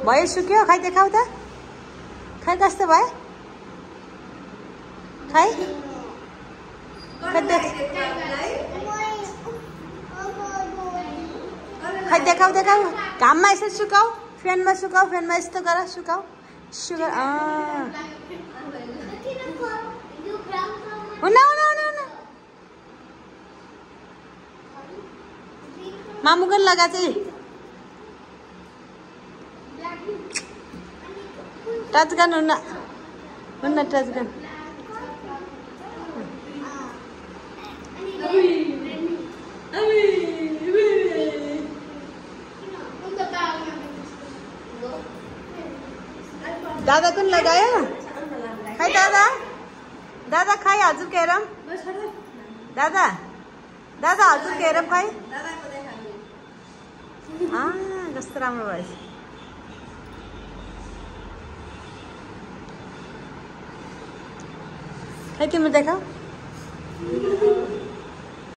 भयो सुक्यो खै देखाऊ त खै कस्तो भयो खै खै देखाऊ देखाऊ घाममा यसो सुकाऊ फ्यानमा सुकाऊ फ्यानमा यस्तो गर सुकाऊ सुगर हुन हुन हुन हुन मामुको लगा चाहिँ टच गर्नु हुन्न टच गर्नु दादा कुन लगायो खै दादा दादा खै हजुरको हेरौँ दादा दादा हजुरको हेरौँ खै कस्तो राम्रो भएछ खै तिम्रो देखाऊ